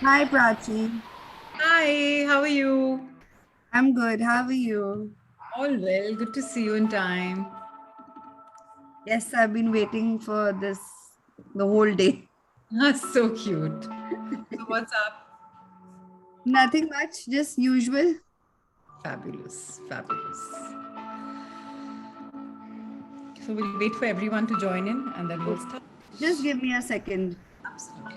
Hi, Prachi. Hi, how are you? I'm good. How are you? All well, good to see you in time. Yes, I've been waiting for this the whole day. So cute. So, what's up? Nothing much, just usual. Fabulous, fabulous. So, we'll wait for everyone to join in and then we'll start. Just give me a second. Absolutely.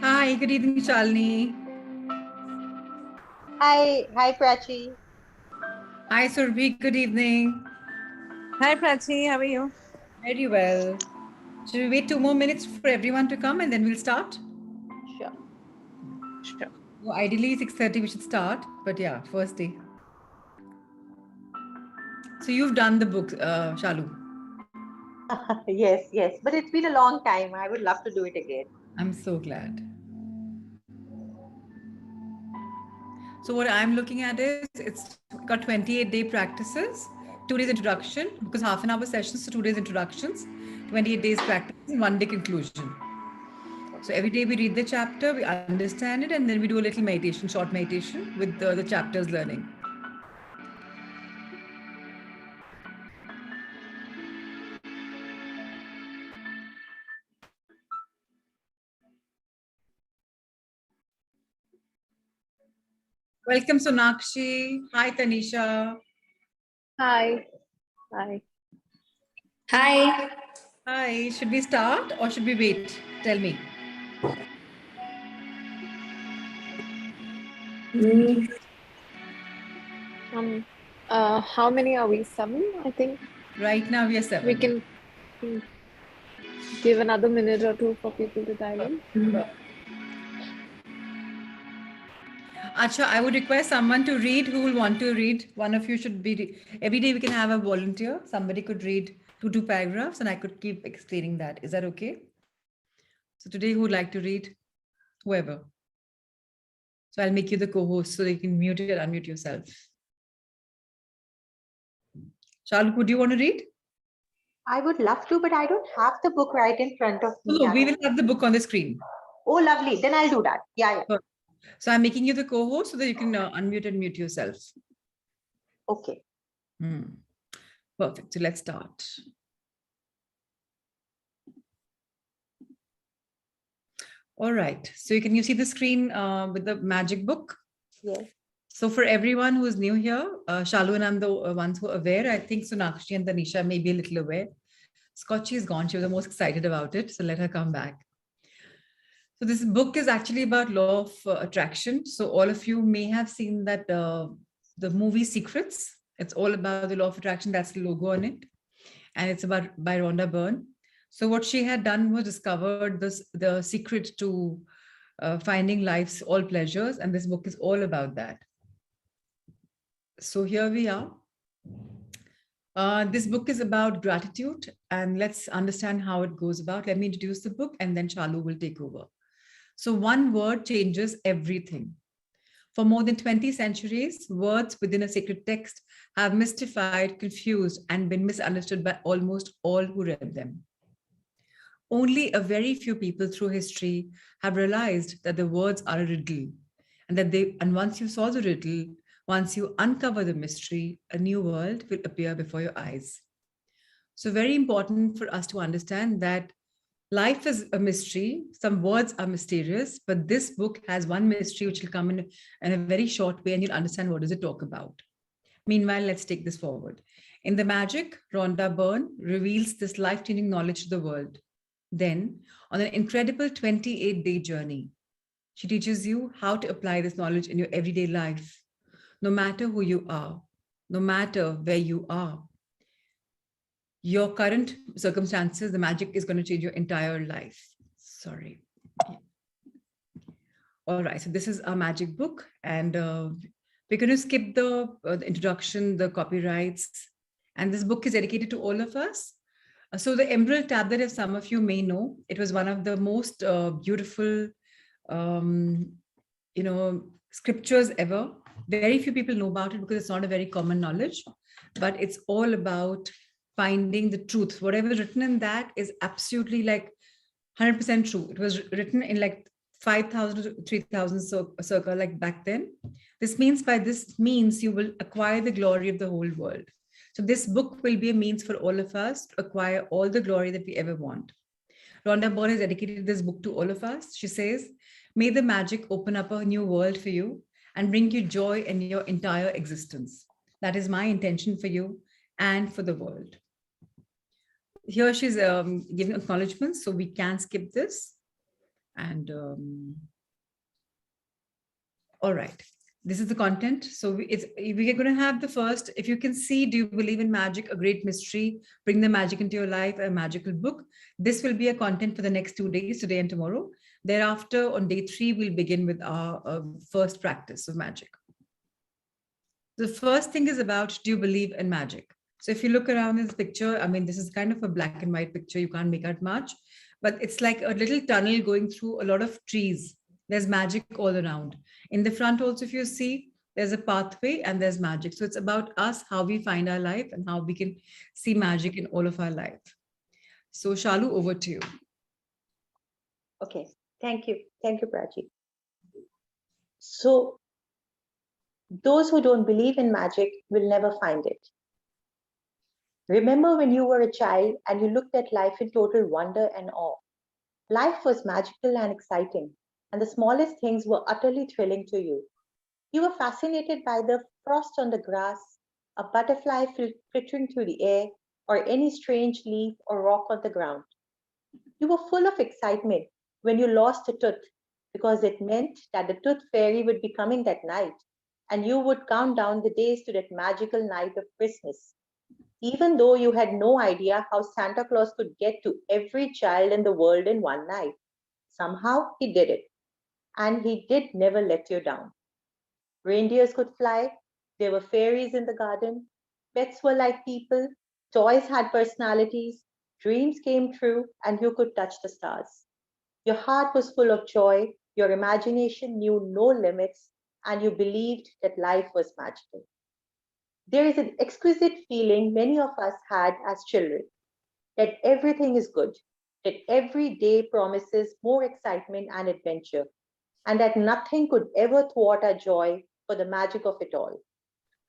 Hi, good evening, Shalini. Hi, Prachi. Hi, Surabhi, good evening. Hi Prachi, how are you? Very well. Should we wait 2 more minutes for everyone to come and then we'll start? Sure. Sure. Well, ideally, 6:30 we should start, but yeah, first day. So, you've done the book, Shalu. Yes, but it's been a long time. I would love to do it again. I'm so glad. So what I'm looking at is it's got 28-day practices, 2 days introduction, because half-an-hour sessions, so 2 days introductions, 28 days practice, and 1 day conclusion. So every day we read the chapter, we understand it, and then we do a little meditation, short meditation with the chapters learning. Welcome, Sonakshi. Hi, Tanisha. Hi. Hi. Hi. Hi. Should we start or should we wait? Tell me. Mm, How many are we? Seven, I think. Right now we are We 7. can give another minute or two for people to dial in. Acha, I would request someone to read who will want to read. One of you should be. Every day we can have a volunteer. Somebody could read two paragraphs, and I could keep explaining that. Is that okay? So today, who would like to read? Whoever. So I'll make you the co-host so you can mute and unmute yourself. Shalu, would you want to read? I would love to, but I don't have the book right in front of me. No, we will have the book on the screen. Oh, lovely. Then I'll do that. Yeah, yeah. So I'm making you the co-host so that you can unmute and mute yourself. Okay. Perfect. So let's start. All right. So you see the screen with the magic book? Yes. So for everyone who is new here, Shalu and I'm the ones who are aware. I think Sonakshi and Tanisha may be a little aware. Scotchy is gone. She was the most excited about it. So let her come back. So this book is actually about law of attraction. So all of you may have seen that the movie Secrets. It's all about the law of attraction. That's the logo on it. And it's by Rhonda Byrne. So what she had done was discovered the secret to finding life's all pleasures. And this book is all about that. So here we are. This book is about gratitude, and let's understand how it goes about. Let me introduce the book and then Shalu will take over. So one word changes everything. For more than 20 centuries, words within a sacred text have mystified, confused, and been misunderstood by almost all who read them. Only a very few people through history have realized that the words are a riddle, and once you solve the riddle, once you uncover the mystery, a new world will appear before your eyes. So very important for us to understand that life is a mystery. Some words are mysterious, but this book has one mystery which will come in a very short way and you'll understand what does it talk about. Meanwhile, let's take this forward. In The Magic, Rhonda Byrne reveals this life-changing knowledge to the world. Then, on an incredible 28-day journey, she teaches you how to apply this knowledge in your everyday life, no matter who you are, no matter where you are. Your current circumstances, the magic is going to change your entire life. Sorry. Yeah. All right, so this is a magic book, and we're going to skip the introduction, the copyrights, and this book is dedicated to all of us. So the Emerald Tablet, as some of you may know, it was one of the most beautiful, scriptures ever. Very few people know about it because it's not a very common knowledge, but it's all about finding the truth. Whatever is written in that is absolutely like 100% true. It was written in like 5,000 to 3,000 circa, like back then. This means you will acquire the glory of the whole world. So this book will be a means for all of us to acquire all the glory that we ever want. Rhonda Byrne has dedicated this book to all of us. She says, may the magic open up a new world for you and bring you joy in your entire existence. That is my intention for you and for the world. Here she's giving acknowledgements, so we can skip this. And all right. This is the content. So we're going to have the first, if you can see, do you believe in magic, a great mystery, bring the magic into your life, a magical book. This will be a content for the next 2 days, today and tomorrow. Thereafter, on day 3, we'll begin with our first practice of magic. The first thing is about, do you believe in magic? So if you look around this picture, I mean, this is kind of a black and white picture. You can't make out much, but it's like a little tunnel going through a lot of trees. There's magic all around. In the front also, if you see, there's a pathway and there's magic. So it's about us, how we find our life and how we can see magic in all of our life. So Shalu, over to you. Okay, thank you. Thank you, Prachi. So those who don't believe in magic will never find it. Remember when you were a child and you looked at life in total wonder and awe. Life was magical and exciting, and the smallest things were utterly thrilling to you. You were fascinated by the frost on the grass, a butterfly flittering through the air, or any strange leaf or rock on the ground. You were full of excitement when you lost a tooth, because it meant that the tooth fairy would be coming that night, and you would count down the days to that magical night of Christmas. Even though you had no idea how Santa Claus could get to every child in the world in one night, somehow he did it. And he did never let you down. Reindeers could fly, there were fairies in the garden, pets were like people, toys had personalities, dreams came true, and you could touch the stars. Your heart was full of joy, your imagination knew no limits, and you believed that life was magical. There is an exquisite feeling many of us had as children. that everything is good, that every day promises more excitement and adventure, and that nothing could ever thwart our joy for the magic of it all.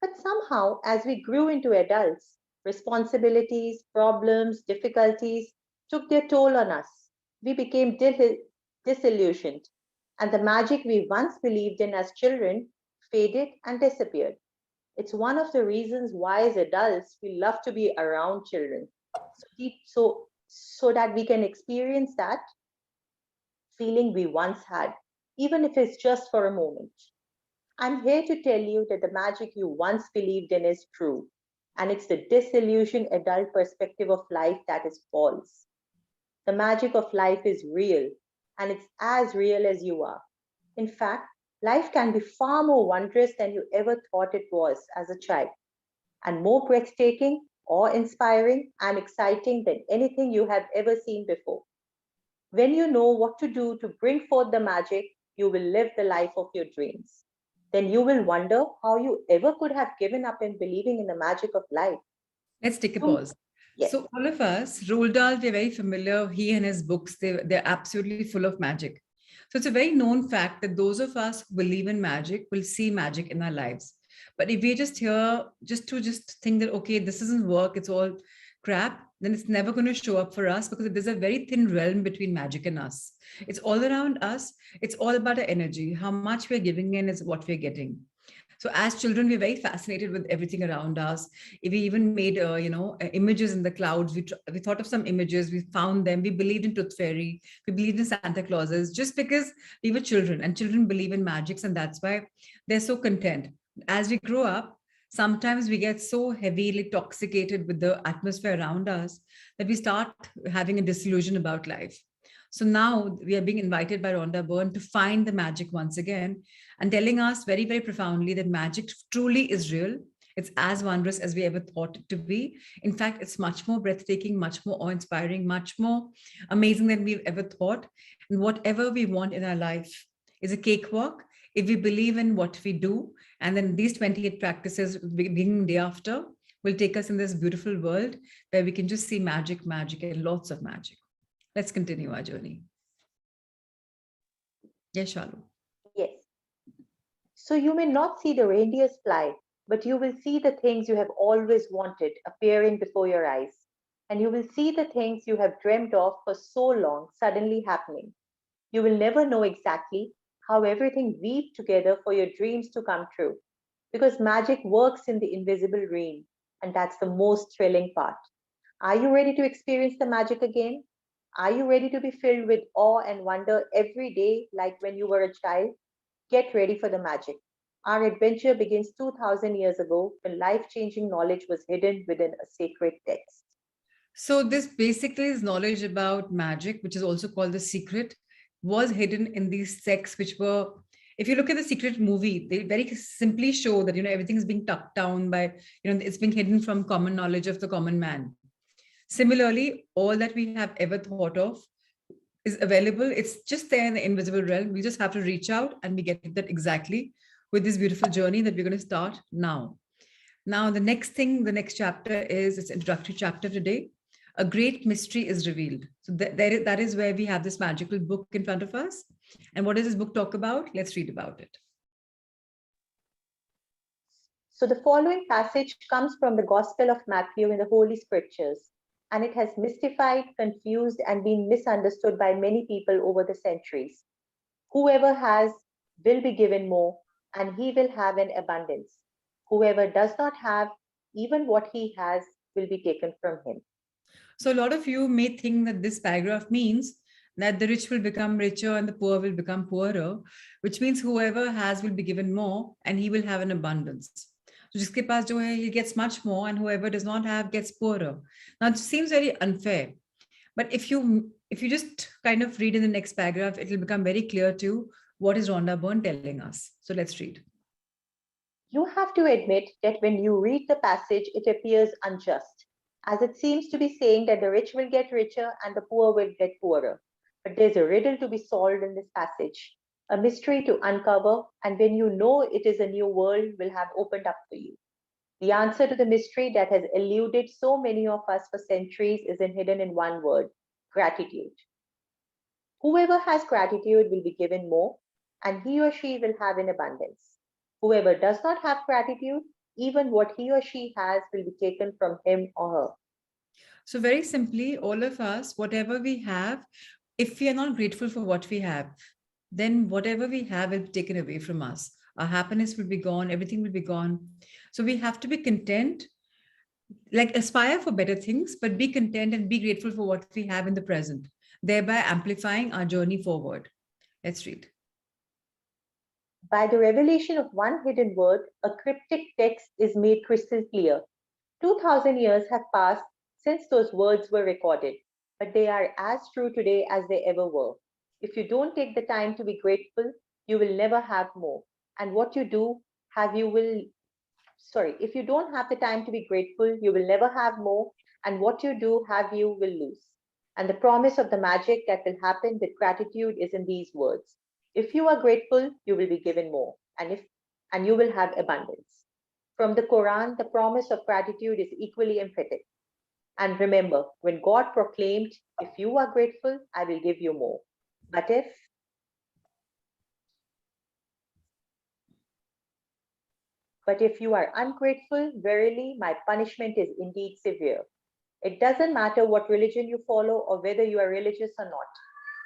But somehow, as we grew into adults, responsibilities, problems, difficulties took their toll on us. We became disillusioned, and the magic we once believed in as children faded and disappeared. It's one of the reasons why, as adults, we love to be around children, so that we can experience that feeling we once had, even if it's just for a moment. I'm here to tell you that the magic you once believed in is true, and it's the disillusioned adult perspective of life that is false. The magic of life is real, and it's as real as you are. In fact, life can be far more wondrous than you ever thought it was as a child, and more breathtaking, awe inspiring, and exciting than anything you have ever seen before. When you know what to do to bring forth the magic, you will live the life of your dreams. Then you will wonder how you ever could have given up in believing in the magic of life. Let's take a So, pause. yes, So all of us, Roald Dahl, we're very familiar. He and his books, they're absolutely full of magic. So it's a very known fact that those of us who believe in magic will see magic in our lives. But if we just here just think that, okay, this doesn't work, it's all crap, then it's never going to show up for us because there's a very thin realm between magic and us. It's all around us. It's all about our energy. How much we're giving in is what we're getting. So as children, we're very fascinated with everything around us. If we even made, images in the clouds, we thought of some images, we found them, we believed in Tooth Fairy, we believed in Santa Clauses, just because we were children and children believe in magics, and that's why they're so content. As we grow up, sometimes we get so heavily intoxicated with the atmosphere around us that we start having a disillusion about life. So now we are being invited by Rhonda Byrne to find the magic once again and telling us very, very profoundly that magic truly is real. It's as wondrous as we ever thought it to be. In fact, it's much more breathtaking, much more awe-inspiring, much more amazing than we've ever thought. And whatever we want in our life is a cakewalk if we believe in what we do. And then these 28 practices, beginning day after, will take us in this beautiful world where we can just see magic, magic, and lots of magic. Let's continue our journey. Yes, Shalu. yes. So you may not see the reindeers fly, but you will see the things you have always wanted appearing before your eyes. And you will see the things you have dreamed of for so long suddenly happening. You will never know exactly how everything weaved together for your dreams to come true. Because magic works in the invisible realm, and that's the most thrilling part. Are you ready to experience the magic again? Are you ready to be filled with awe and wonder every day like when you were a child? Get ready for the magic. Our adventure begins 2000 years ago when life changing knowledge was hidden within a sacred text. So this basically is knowledge about magic, which is also called the secret, was hidden in these texts, which were, if you look at the secret movie, they very simply show that, everything's being tucked down by, it's being hidden from common knowledge of the common man. Similarly, all that we have ever thought of is available. It's just there in the invisible realm. We just have to reach out and we get that exactly with this beautiful journey that we're going to start now. Now, the next chapter is its introductory chapter today. A great mystery is revealed. So that is where we have this magical book in front of us. And what does this book talk about? Let's read about it. So the following passage comes from the Gospel of Matthew in the Holy Scriptures, and it has mystified, confused, and been misunderstood by many people over the centuries. Whoever has will be given more, and he will have an abundance. Whoever does not have, even what he has will be taken from him. So a lot of you may think that this paragraph means that the rich will become richer and the poor will become poorer, which means whoever has will be given more and he will have an abundance. So jiske paas jo hai, he gets much more, and whoever does not have gets poorer. Now it seems very unfair, but if you just kind of read in the next paragraph, it will become very clear to you what is Rhonda Byrne telling us. So let's read. You have to admit that when you read the passage, it appears unjust, as it seems to be saying that the rich will get richer and the poor will get poorer. But there's a riddle to be solved in this passage, a mystery to uncover, and when you know it is a new world will have opened up for you. The answer to the mystery that has eluded so many of us for centuries is hidden in one word: gratitude. Whoever has gratitude will be given more, and he or she will have in abundance. Whoever does not have gratitude, even what he or she has will be taken from him or her. So very simply, all of us, whatever we have, if we are not grateful for what we have, then whatever we have will be taken away from us. Our happiness will be gone, everything will be gone. So we have to be content, like aspire for better things, but be content and be grateful for what we have in the present, thereby amplifying our journey forward. Let's read. By the revelation of one hidden word, a cryptic text is made crystal clear. 2000 years have passed since those words were recorded, but they are as true today as they ever were. If you don't take the time to be grateful, you will never have more. And what you do have, you will, if you don't have the time to be grateful, you will never have more. And what you do have, you will lose. And the promise of the magic that will happen with gratitude is in these words. If you are grateful, you will be given more, and you will have abundance. From the Quran, the promise of gratitude is equally emphatic. And remember, when God proclaimed, if you are grateful, I will give you more. But if you are ungrateful, verily, my punishment is indeed severe. It doesn't matter what religion you follow or whether you are religious or not.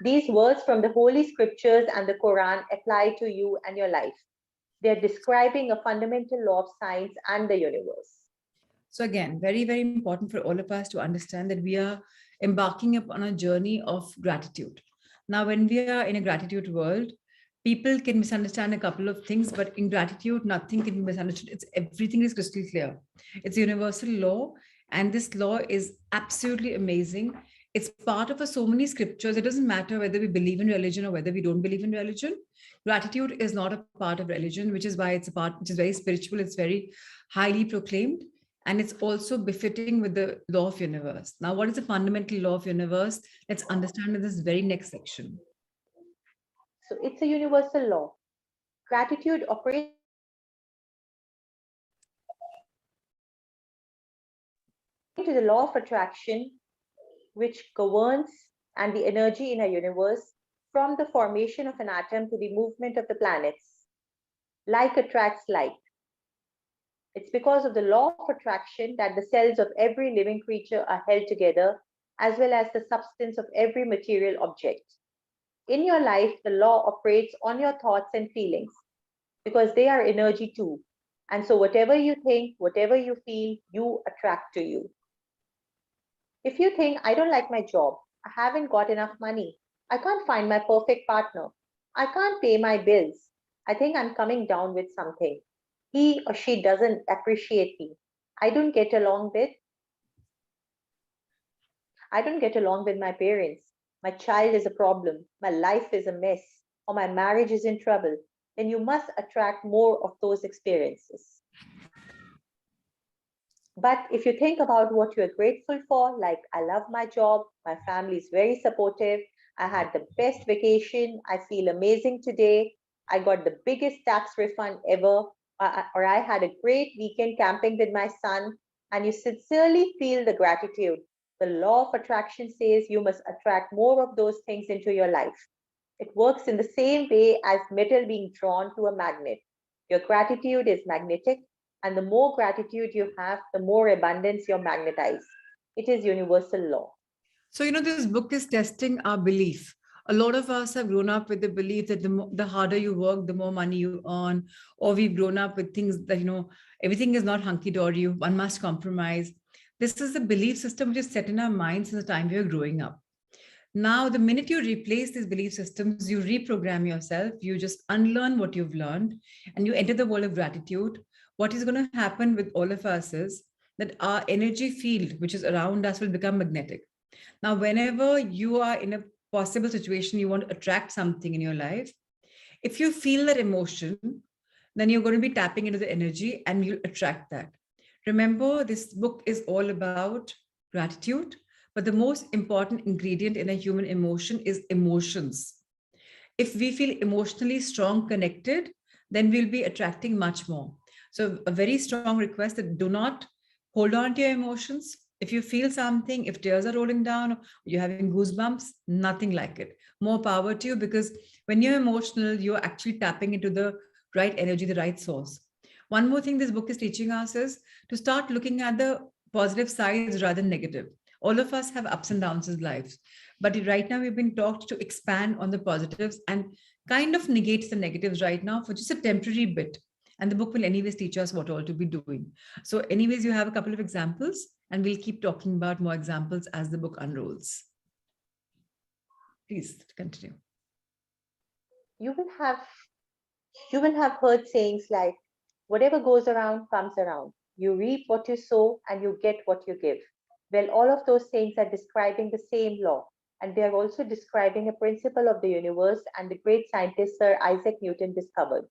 These words from the Holy Scriptures and the Quran apply to you and your life. They're describing a fundamental law of science and the universe. So again, very, very important for all of us to understand that we are embarking upon a journey of gratitude. Now, when we are in a gratitude world, people can misunderstand a couple of things, but in gratitude, nothing can be misunderstood. Everything is crystal clear. It's a universal law, and this law is absolutely amazing. It's part of so many scriptures. It doesn't matter whether we believe in religion or whether we don't believe in religion. Gratitude is not a part of religion, which is why it's a part which is very spiritual. It's very highly proclaimed. And it's also befitting with the law of universe. Now, what is the fundamental law of universe? Let's understand in this very next section. So it's a universal law. Gratitude operates to the law of attraction, which governs and the energy in our universe from the formation of an atom to the movement of the planets. Like attracts like. It's because of the law of attraction that the cells of every living creature are held together, as well as the substance of every material object. In your life, the law operates on your thoughts and feelings because they are energy too. And so whatever you think, whatever you feel, you attract to you. If you think, I don't like my job, I haven't got enough money, I can't find my perfect partner, I can't pay my bills, I think I'm coming down with something, he or she doesn't appreciate me, I don't get along with my parents, my child is a problem, my life is a mess, or my marriage is in trouble, then you must attract more of those experiences. But if you think about what you're grateful for, like I love my job, my family is very supportive, I had the best vacation, I feel amazing today, I got the biggest tax refund ever, or I had a great weekend camping with my son, and you sincerely feel the gratitude, the law of attraction says you must attract more of those things into your life. It works in the same way as metal being drawn to a magnet. Your gratitude is magnetic, and the more gratitude you have, the more abundance you magnetize. It is universal law. So, this book is testing our belief. A lot of us have grown up with the belief that the harder you work, the more money you earn, or we've grown up with things that, everything is not hunky-dory, one must compromise. This is the belief system which is set in our minds since the time we were growing up. Now, the minute you replace these belief systems, you reprogram yourself, you just unlearn what you've learned, and you enter the world of gratitude. What is going to happen with all of us is that our energy field, which is around us, will become magnetic. Now, whenever you are in a possible situation, you want to attract something in your life, if you feel that emotion, then you're going to be tapping into the energy and you'll attract that. Remember, this book is all about gratitude, but the most important ingredient in a human emotion is emotions. If we feel emotionally strong, connected, then we'll be attracting much more. So a very strong request that do not hold on to your emotions. If you feel something, if tears are rolling down, you're having goosebumps, nothing like it. More power to you, because when you're emotional, you're actually tapping into the right energy, the right source. One more thing this book is teaching us is to start looking at the positive sides rather than negative. All of us have ups and downs in lives, but right now we've been taught to expand on the positives and kind of negates the negatives right now for just a temporary bit. And the book will anyways teach us what all to be doing. So anyways, you have a couple of examples, and we'll keep talking about more examples as the book unrolls. Please continue. You will have heard sayings like, whatever goes around comes around. You reap what you sow and you get what you give. Well, all of those sayings are describing the same law, and they are also describing a principle of the universe and the great scientist Sir Isaac Newton discovered.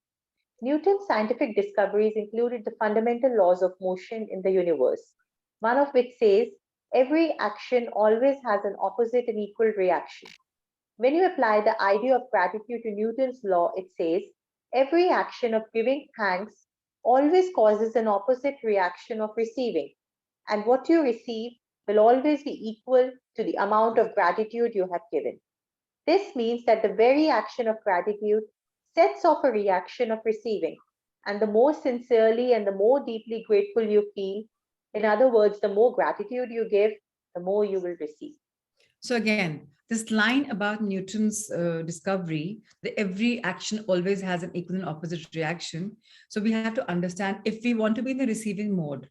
Newton's scientific discoveries included the fundamental laws of motion in the universe, one of which says every action always has an opposite and equal reaction. When you apply the idea of gratitude to Newton's law, it says every action of giving thanks always causes an opposite reaction of receiving, and what you receive will always be equal to the amount of gratitude you have given. This means that the very action of gratitude sets off a reaction of receiving, and the more sincerely and the more deeply grateful you feel, in other words, the more gratitude you give, the more you will receive. So again, this line about Newton's discovery, that every action always has an equal and opposite reaction. So we have to understand, if we want to be in the receiving mode,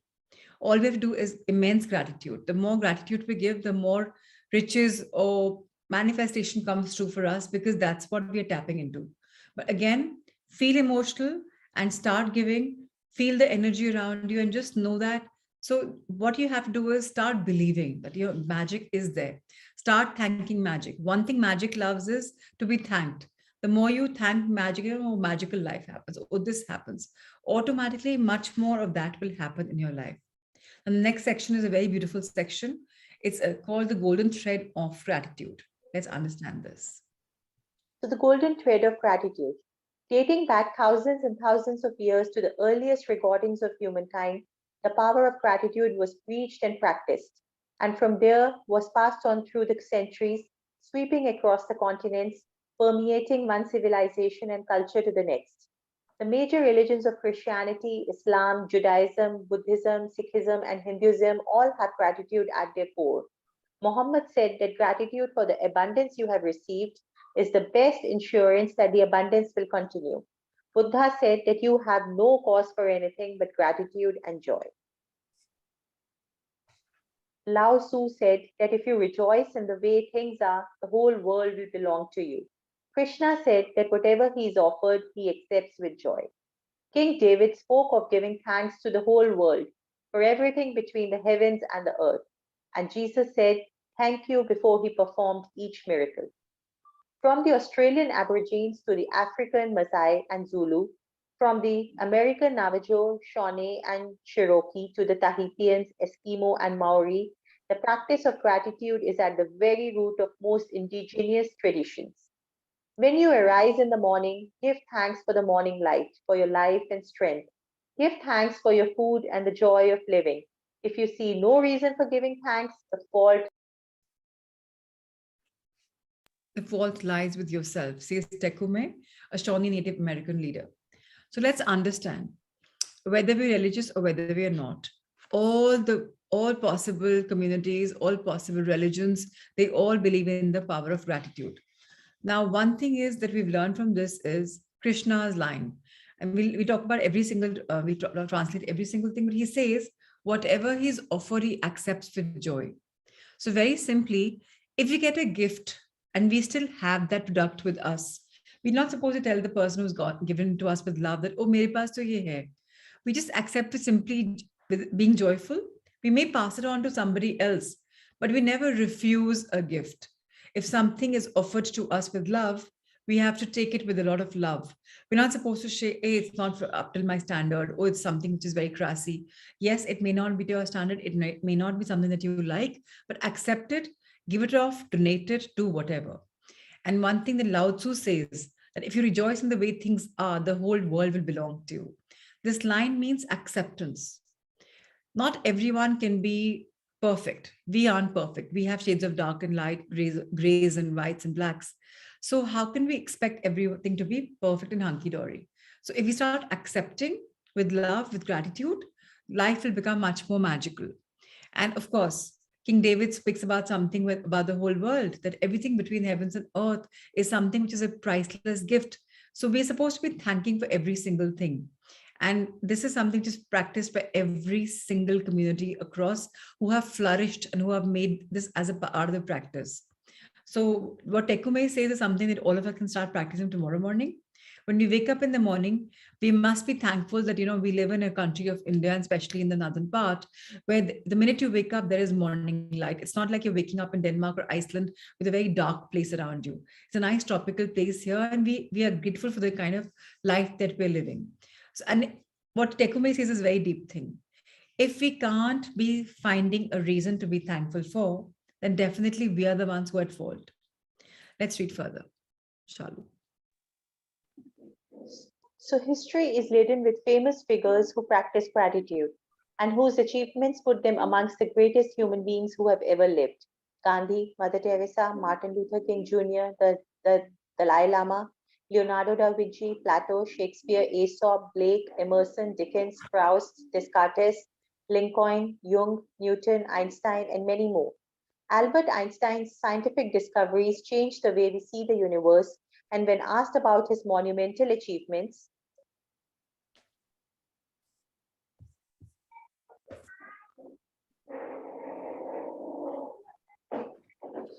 all we have to do is immense gratitude. The more gratitude we give, the more riches or manifestation comes true for us, because that's what we are tapping into. But again, feel emotional and start giving, feel the energy around you, and just know that. So what you have to do is start believing that your magic is there. Start thanking magic. One thing magic loves is to be thanked. The more you thank magic, the more magical life happens. Or this happens. Automatically, much more of that will happen in your life. And the next section is a very beautiful section. It's called the golden thread of gratitude. Let's understand this. So the golden thread of gratitude, dating back thousands and thousands of years to the earliest recordings of humankind, the power of gratitude was preached and practiced, and from there was passed on through the centuries, sweeping across the continents, permeating one civilization and culture to the next. The major religions of Christianity, Islam, Judaism, Buddhism, Sikhism, and Hinduism all have gratitude at their core. Muhammad said that gratitude for the abundance you have received is the best insurance that the abundance will continue. Buddha said that you have no cause for anything but gratitude and joy. Lao Tzu said that if you rejoice in the way things are, the whole world will belong to you. Krishna said that whatever he is offered, he accepts with joy. King David spoke of giving thanks to the whole world for everything between the heavens and the earth. And Jesus said, thank you before he performed each miracle. From the Australian Aborigines to the African Maasai and Zulu, from the American Navajo, Shawnee, and Cherokee to the Tahitians, Eskimo, and Maori, the practice of gratitude is at the very root of most indigenous traditions. When you arise in the morning, give thanks for the morning light, for your life and strength. Give thanks for your food and the joy of living. If you see no reason for giving thanks, the fault lies with yourself, says Tekume, a Shawnee Native American leader. So let's understand, whether we're religious or whether we are not, all possible communities, all possible religions, they all believe in the power of gratitude. Now, one thing is that we've learned from this is Krishna's line. And we talk about every single, translate every single thing, but he says, whatever he's offered, he accepts with joy. So very simply, if we get a gift and we still have that product with us, we're not supposed to tell the person who's given to us with love that, oh, mere paas to ye hai. We just accept it simply with being joyful. We may pass it on to somebody else, but we never refuse a gift. If something is offered to us with love, we have to take it with a lot of love. We're not supposed to say, hey, it's not up to my standard, or it's something which is very crassy. Yes, it may not be to your standard. It may not be something that you like, but accept it, give it off, donate it, do whatever. And one thing that Lao Tzu says, that if you rejoice in the way things are, the whole world will belong to you. This line means acceptance. Not everyone can be perfect. We aren't perfect. We have shades of dark and light, grays and whites and blacks. So how can we expect everything to be perfect and hunky-dory? So if we start accepting with love, with gratitude, life will become much more magical. And of course, King David speaks about something about the whole world, that everything between heavens and earth is something which is a priceless gift. So we're supposed to be thanking for every single thing. And this is something just practiced by every single community across who have flourished and who have made this as a part of the practice. So what Tekume says is something that all of us can start practicing tomorrow morning. When we wake up in the morning, we must be thankful that, we live in a country of India, and especially in the northern part, where the minute you wake up, there is morning light. It's not like you're waking up in Denmark or Iceland with a very dark place around you. It's a nice tropical place here, and we are grateful for the kind of life that we're living. So, and what Tekume says is a very deep thing. If we can't be finding a reason to be thankful for, then definitely we are the ones who are at fault. Let's read further. Shalu. So history is laden with famous figures who practice gratitude and whose achievements put them amongst the greatest human beings who have ever lived. Gandhi, Mother Teresa, Martin Luther King Jr., the Dalai Lama, Leonardo da Vinci, Plato, Shakespeare, Aesop, Blake, Emerson, Dickens, Proust, Descartes, Lincoln, Jung, Newton, Einstein, and many more. Albert Einstein's scientific discoveries changed the way we see the universe, and when asked about his monumental achievements,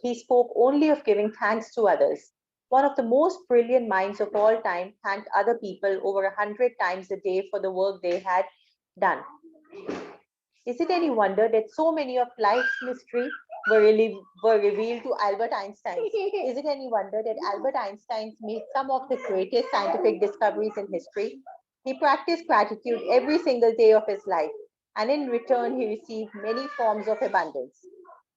he spoke only of giving thanks to others. One of the most brilliant minds of all time thanked other people over 100 times a day for the work they had done. Is it any wonder that so many of life's mysteries were revealed to Albert Einstein? Is it any wonder that Albert Einstein made some of the greatest scientific discoveries in history? He practiced gratitude every single day of his life, and in return, he received many forms of abundance.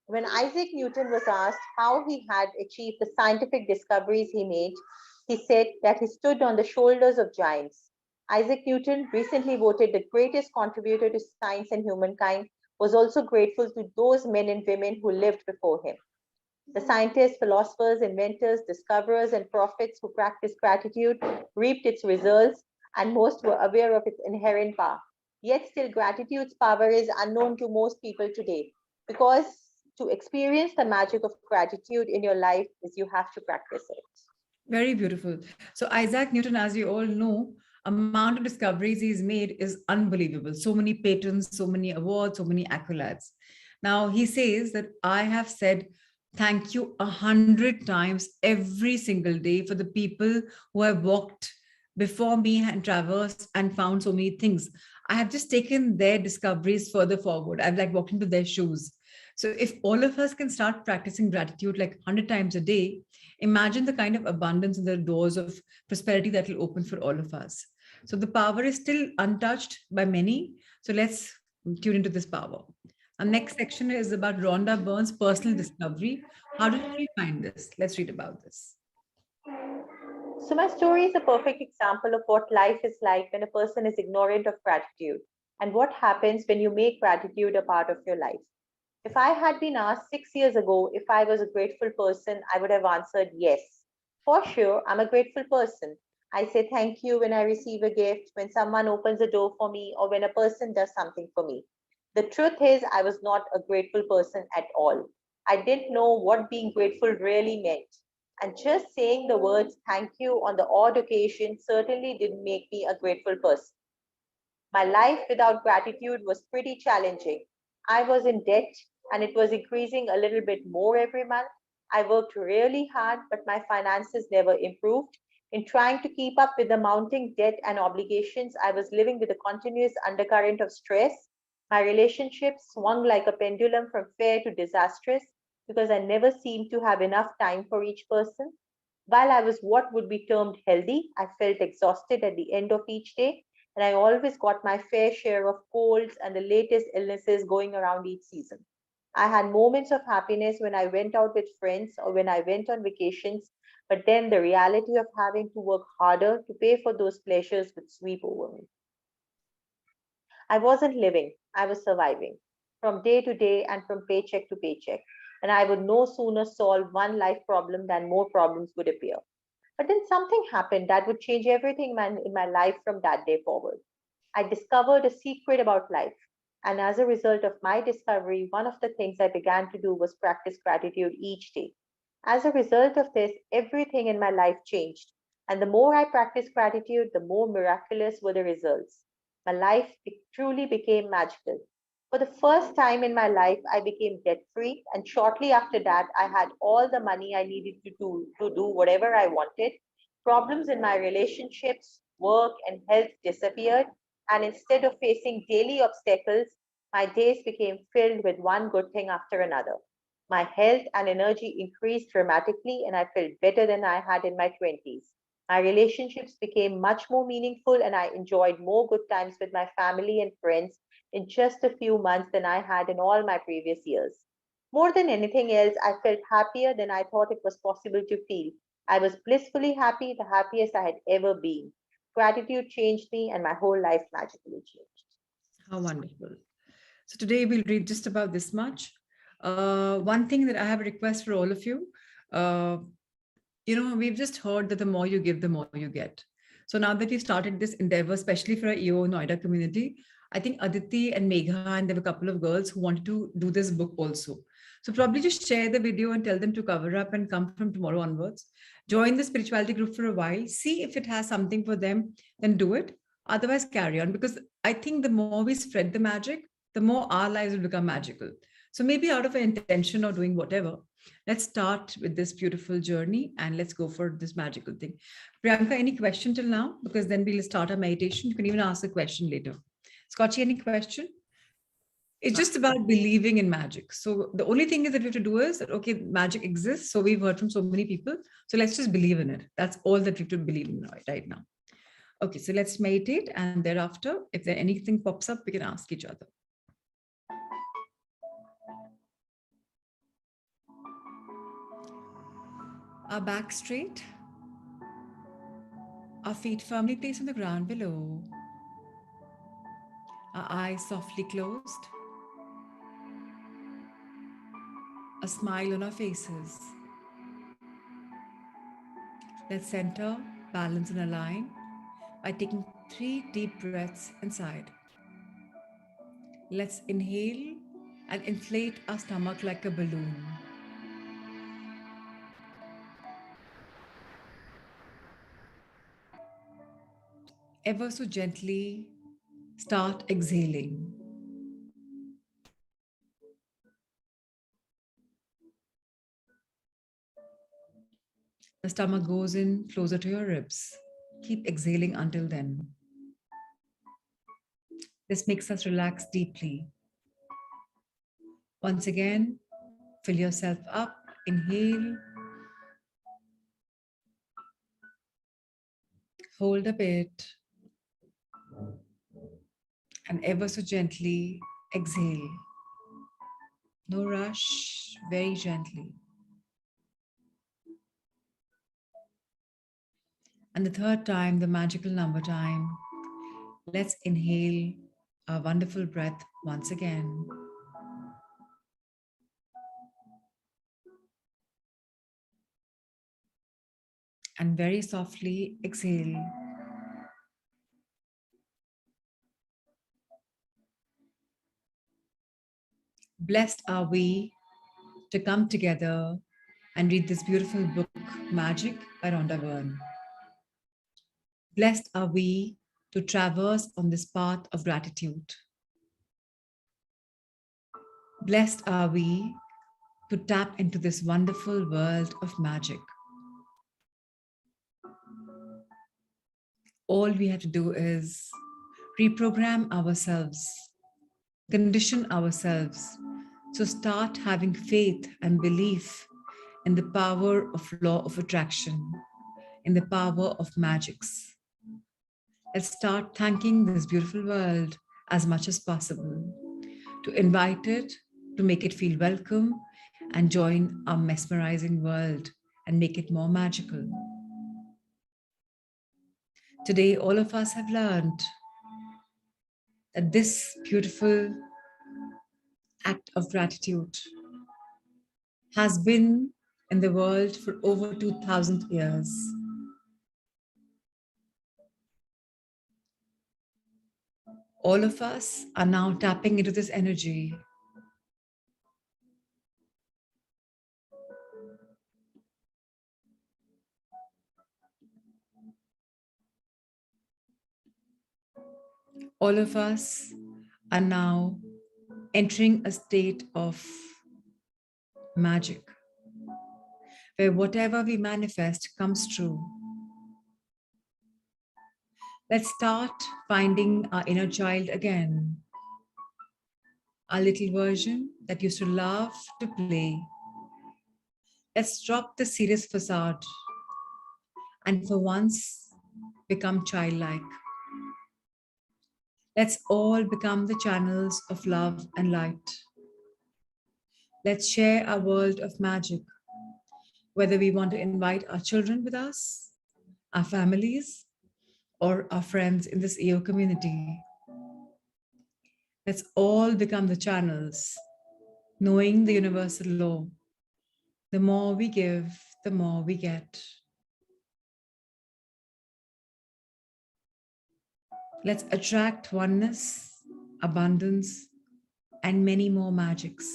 When Isaac Newton was asked how he had achieved the scientific discoveries he made, he said that he stood on the shoulders of giants. Isaac Newton, recently voted the greatest contributor to science and humankind, was also grateful to those men and women who lived before him. The scientists, philosophers, inventors, discoverers, and prophets who practiced gratitude reaped its results, and most were aware of its inherent power. Yet still, gratitude's power is unknown to most people today, because to experience the magic of gratitude in your life is you have to practice it. Very beautiful. So Isaac Newton, as you all know, amount of discoveries he's made is unbelievable. So many patents, so many awards, so many accolades. Now he says that I have said thank you 100 times every single day for the people who have walked before me and traversed and found so many things. I have just taken their discoveries further forward. I've like walked into their shoes. So if all of us can start practicing gratitude like 100 times a day, imagine the kind of abundance and the doors of prosperity that will open for all of us. So the power is still untouched by many. So let's tune into this power. Our next section is about Rhonda Byrne's personal discovery. How did she find this? Let's read about this. So my story is a perfect example of what life is like when a person is ignorant of gratitude, and what happens when you make gratitude a part of your life. If I had been asked 6 years ago if I was a grateful person, I would have answered yes. For sure, I'm a grateful person. I say thank you when I receive a gift, when someone opens a door for me, or when a person does something for me. The truth is, I was not a grateful person at all. I didn't know what being grateful really meant. And just saying the words thank you on the odd occasion certainly didn't make me a grateful person. My life without gratitude was pretty challenging. I was in debt, and it was increasing a little bit more every month. I worked really hard, but my finances never improved. In trying to keep up with the mounting debt and obligations, I was living with a continuous undercurrent of stress. My relationships swung like a pendulum from fair to disastrous because I never seemed to have enough time for each person. While I was what would be termed healthy, I felt exhausted at the end of each day, and I always got my fair share of colds and the latest illnesses going around each season. I had moments of happiness when I went out with friends or when I went on vacations, but then the reality of having to work harder to pay for those pleasures would sweep over me. I wasn't living, I was surviving from day to day and from paycheck to paycheck. And I would no sooner solve one life problem than more problems would appear. But then something happened that would change everything in my life from that day forward. I discovered a secret about life. And as a result of my discovery, one of the things I began to do was practice gratitude each day. As a result of this, everything in my life changed. And the more I practiced gratitude, the more miraculous were the results. My life truly became magical. For the first time in my life, I became debt free. And shortly after that, I had all the money I needed to do whatever I wanted. Problems in my relationships, work, and health disappeared. And instead of facing daily obstacles, my days became filled with one good thing after another. My health and energy increased dramatically, and I felt better than I had in my 20s. My relationships became much more meaningful, and I enjoyed more good times with my family and friends in just a few months than I had in all my previous years. More than anything else, I felt happier than I thought it was possible to feel. I was blissfully happy, the happiest I had ever been. Gratitude changed me, and my whole life magically changed. How wonderful. So today we'll read just about this much. One thing that I have a request for all of you. Uh, we've just heard that the more you give, the more you get. So now that we started this endeavor, especially for our EO Noida community, I think Aditi and Megha and there were a couple of girls who wanted to do this book also. So probably just share the video and tell them to cover up and come from tomorrow onwards. Join the spirituality group for a while. See if it has something for them, then do it. Otherwise, carry on, because I think the more we spread the magic, the more our lives will become magical. So maybe out of an intention or doing whatever, let's start with this beautiful journey and let's go for this magical thing. Priyanka, any question till now? Because then we'll start our meditation. You can even ask a question later. Scotchy, any question? It's just about believing in magic. So the only thing is that we have to do is that, okay, magic exists. So we've heard from so many people. So let's just believe in it. That's all that we have to believe in right now. Okay, so let's meditate. And thereafter, if there anything pops up, we can ask each other. Our back straight. Our feet firmly placed on the ground below. Our eyes softly closed. A smile on our faces. Let's center, balance, and align by taking 3 deep breaths inside. Let's inhale and inflate our stomach like a balloon. Ever so gently, start exhaling. The stomach goes in closer to your ribs. Keep exhaling until then. This makes us relax deeply. Once again, fill yourself up. Inhale. Hold a bit. And ever so gently exhale. No rush, very gently. And the third time, the magical number time, let's inhale a wonderful breath once again. And very softly exhale. Blessed are we to come together and read this beautiful book, Magic by Rhonda Byrne. Blessed are we to traverse on this path of gratitude. Blessed are we to tap into this wonderful world of magic. All we have to do is reprogram ourselves, condition ourselves. So start having faith and belief in the power of law of attraction, in the power of magics. Let's start thanking this beautiful world as much as possible, to invite it, to make it feel welcome, and join our mesmerizing world and make it more magical. Today, all of us have learned that this beautiful act of gratitude has been in the world for over 2000 years. All of us are now tapping into this energy. All of us are now entering a state of magic, where whatever we manifest comes true. Let's start finding our inner child again, our little version that used to love to play. Let's drop the serious facade and for once become childlike. Let's all become the channels of love and light. Let's share our world of magic, whether we want to invite our children with us, our families, or our friends in this EO community. Let's all become the channels, knowing the universal law. The more we give, the more we get. Let's attract oneness, abundance, and many more magics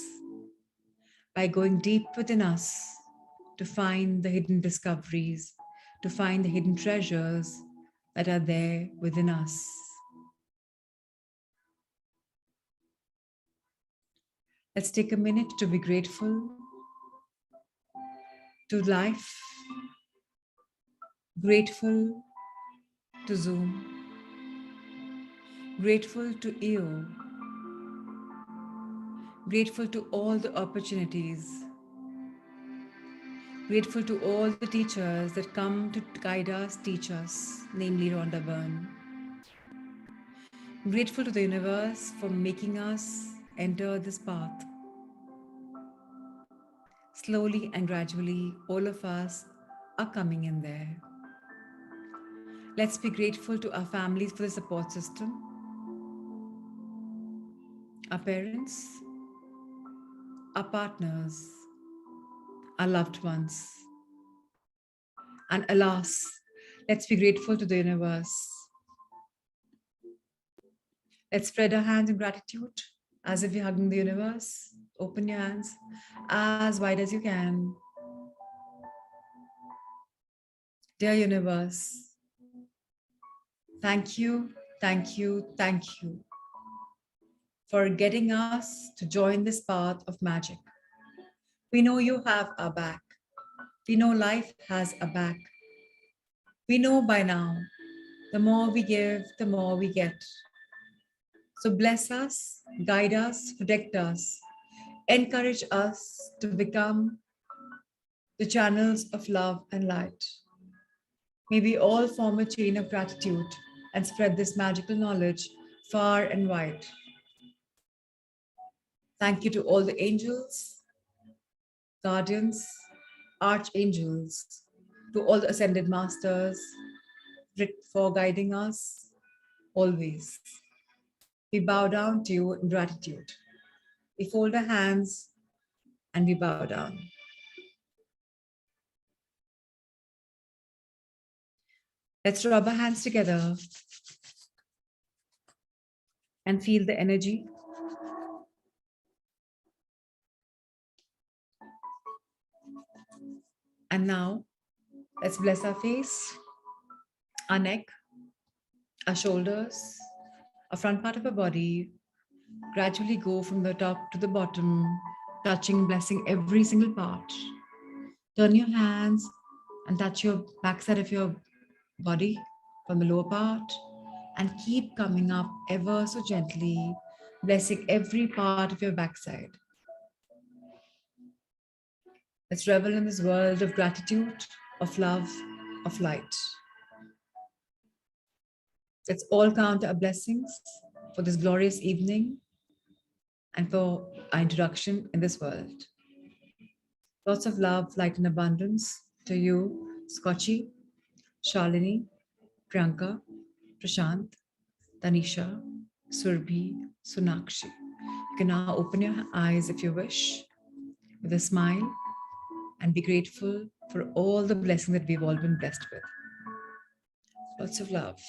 by going deep within us to find the hidden discoveries, to find the hidden treasures that are there within us. Let's take a minute to be grateful to life, grateful to Zoom, grateful to EO, grateful to all the opportunities, grateful to all the teachers that come to guide us, teach us, namely Rhonda Byrne. Grateful to the universe for making us enter this path. Slowly and gradually, all of us are coming in there. Let's be grateful to our families for the support system, our parents, our partners, our loved ones. And alas, let's be grateful to the universe. Let's spread our hands in gratitude as if you're hugging the universe. Open your hands as wide as you can. Dear universe, thank you, thank you, thank you for getting us to join this path of magic. We know you have our back. We know life has a back. We know by now, the more we give, the more we get. So bless us, guide us, protect us, encourage us to become the channels of love and light. May we all form a chain of gratitude and spread this magical knowledge far and wide. Thank you to all the angels, guardians, archangels, to all the ascended masters for guiding us always. We bow down to you in gratitude. We fold our hands and we bow down. Let's rub our hands together and feel the energy. And now, let's bless our face, our neck, our shoulders, our front part of our body. Gradually go from the top to the bottom, touching, blessing every single part. Turn your hands and touch your backside of your body from the lower part and keep coming up ever so gently, blessing every part of your backside. Let's revel in this world of gratitude, of love, of light. Let's all count our blessings for this glorious evening and for our introduction in this world. Lots of love, light, and abundance to you, Scotchy, Shalini, Priyanka, Prashant, Tanisha, Surbhi, Sonakshi. You can now open your eyes if you wish with a smile and be grateful for all the blessings that we've all been blessed with. Lots of love.